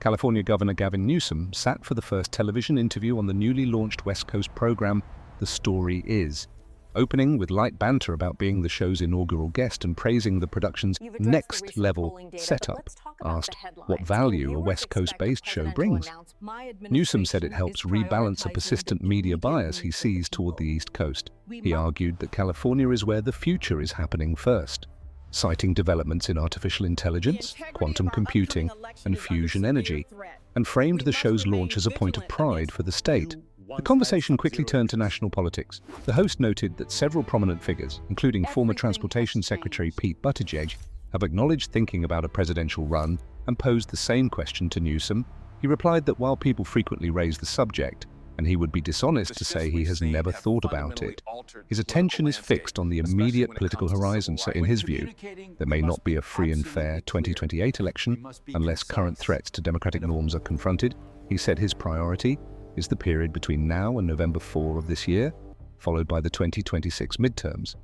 California Governor Gavin Newsom sat for the first television interview on the newly launched West Coast program, The Story Is, opening with light banter about being the show's inaugural guest and praising the production's next-level setup, asked what value a West Coast-based show brings. Newsom said it helps rebalance a persistent media bias he sees toward the East Coast. He argued that California is where the future is happening first, citing developments in artificial intelligence, quantum computing, and fusion energy, and framed the show's launch as a point of pride for the state. The conversation quickly turned to national politics. The host noted that several prominent figures, including former Transportation Secretary Pete Buttigieg, have acknowledged thinking about a presidential run and posed the same question to Newsom. He replied that while people frequently raise the subject, and he would be dishonest to say he has never thought about it, his attention is fixed on the immediate political horizon, so in his view, there may not be a free and fair 2028 election unless current threats to democratic norms are confronted. He said his priority is the period between now and November 4 of this year, followed by the 2026 midterms,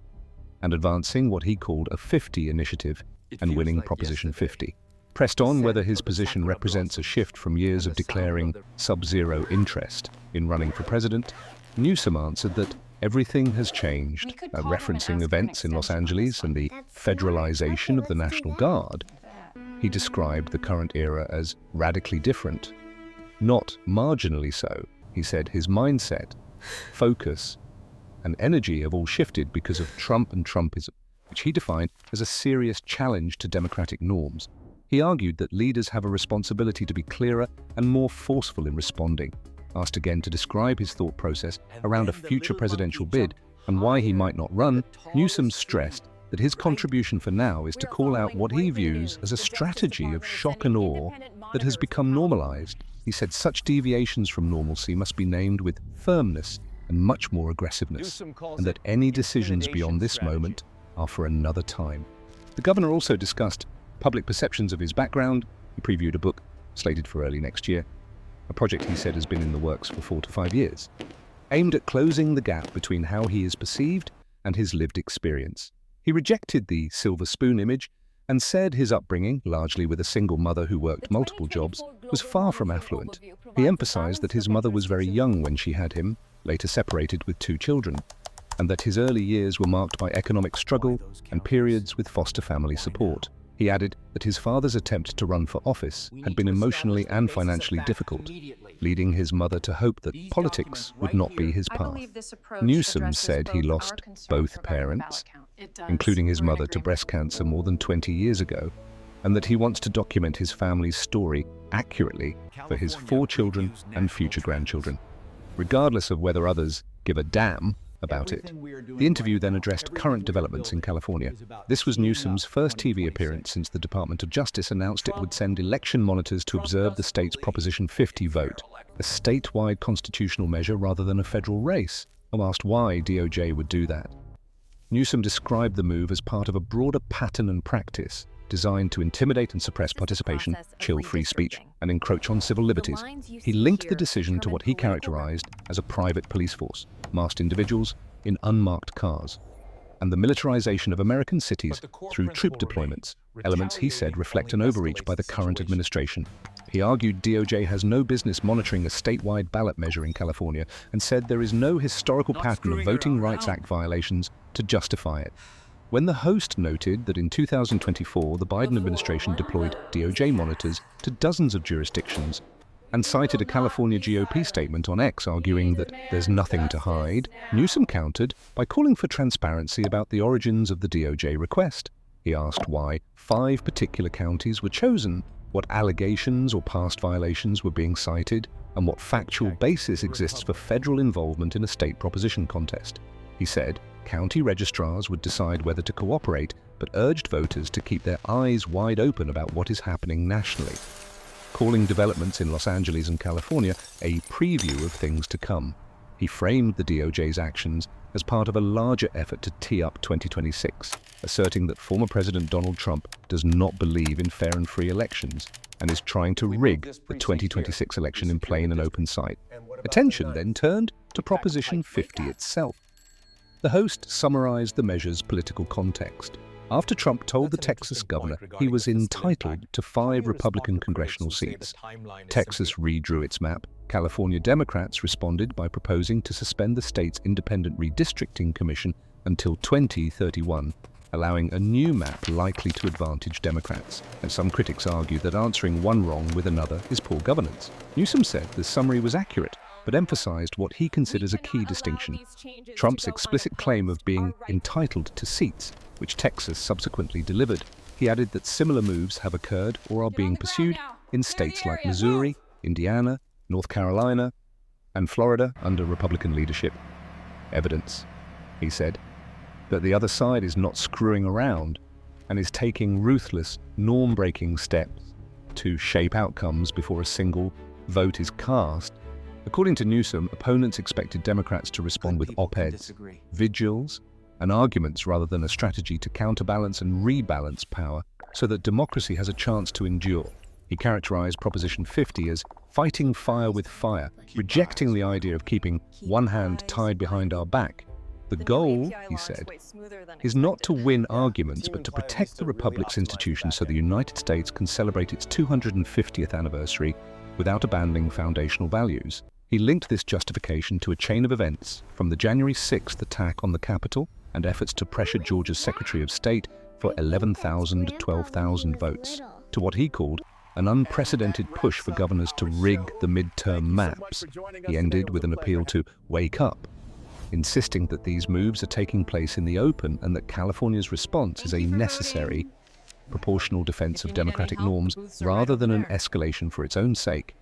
and advancing what he called a 50 initiative and winning Proposition 50. Pressed on whether his position represents a shift from years of declaring sub-zero interest in running for president, Newsom answered that everything has changed, referencing events in Los Angeles and the federalization of the National Guard. He described the current era as radically different. Not marginally so, he said. His mindset, focus, and energy have all shifted because of Trump and Trumpism, which he defined as a serious challenge to democratic norms. He argued that leaders have a responsibility to be clearer and more forceful in responding. Asked again to describe his thought process around a future presidential bid and why he might not run, Newsom stressed that his contribution for now is to call out what he views as a strategy of shock and awe that has become normalized. He said such deviations from normalcy must be named with firmness and much more aggressiveness, and that any decisions beyond this moment are for another time. The governor also discussed public perceptions of his background. He previewed a book slated for early next year, a project he said has been in the works for 4 to 5 years, aimed at closing the gap between how he is perceived and his lived experience. He rejected the silver spoon image and said his upbringing, largely with a single mother who worked multiple jobs, was far from affluent. He emphasized that his mother was very young when she had him, later separated with 2 children, and that his early years were marked by economic struggle and periods with foster family support. He added that his father's attempt to run for office had been emotionally and financially difficult, leading his mother to hope that politics would not be his path. Newsom said he lost both parents, including his mother, to breast cancer more than 20 years ago, and that he wants to document his family's story accurately for his 4 children and future grandchildren, regardless of whether others give a damn about it. The interview then addressed current developments in California. This was Newsom's first TV appearance since the Department of Justice announced it would send election monitors to observe the state's Proposition 50 vote, a statewide constitutional measure rather than a federal race. When asked why DOJ would do that, Newsom described the move as part of a broader pattern and practice designed to intimidate and suppress participation, chill free speech, and encroach on civil liberties. He linked the decision to what he characterized as a private police force, masked individuals in unmarked cars, and the militarization of American cities through troop deployments, elements he said reflect an overreach by the current administration. He argued DOJ has no business monitoring a statewide ballot measure in California and said there is no historical pattern of Voting Rights Act violations to justify it. When the host noted that in 2024 the Biden administration deployed DOJ monitors to dozens of jurisdictions and cited a California GOP statement on X arguing that there's nothing to hide, Newsom countered by calling for transparency about the origins of the DOJ request. He asked why 5 particular counties were chosen, what allegations or past violations were being cited, and what factual basis exists for federal involvement in a state proposition contest. He said county registrars would decide whether to cooperate, but urged voters to keep their eyes wide open about what is happening nationally, calling developments in Los Angeles and California a preview of things to come. He framed the DOJ's actions as part of a larger effort to tee up 2026, asserting that former President Donald Trump does not believe in fair and free elections and is trying to rig the 2026 election in plain and open sight. Attention then turned to Proposition 50 itself. The host summarized the measure's political context. after Trump told the Texas governor he was entitled to 5 Republican congressional seats. Texas redrew its map. California Democrats responded by proposing to suspend the state's independent redistricting commission until 2031, allowing a new map likely to advantage Democrats. And some critics argue that answering one wrong with another is poor governance. Newsom said the summary was accurate, but emphasized what he considers a key distinction: Trump's explicit claim of being entitled to seats, which Texas subsequently delivered. He added that similar moves have occurred or are being pursued in states like Missouri, Indiana, North Carolina, and Florida under Republican leadership. Evidence, he said, that the other side is not screwing around and is taking ruthless, norm-breaking steps to shape outcomes before a single vote is cast. According to Newsom, opponents expected Democrats to respond with op-eds, vigils, and arguments rather than a strategy to counterbalance and rebalance power so that democracy has a chance to endure. He characterized Proposition 50 as fighting fire with fire, rejecting the idea of keeping one hand tied behind our back. The goal, he said, is not to win arguments, but to protect the Republic's institutions so the United States can celebrate its 250th anniversary without abandoning foundational values. He linked this justification to a chain of events, from the January 6th attack on the Capitol and efforts to pressure Georgia's Secretary of State for 11,000 to 12,000 votes, to what he called an unprecedented push for governors to rig the midterm maps. He ended with an appeal to wake up, insisting that these moves are taking place in the open and that California's response is a necessary, proportional defense of democratic norms rather than an escalation for its own sake.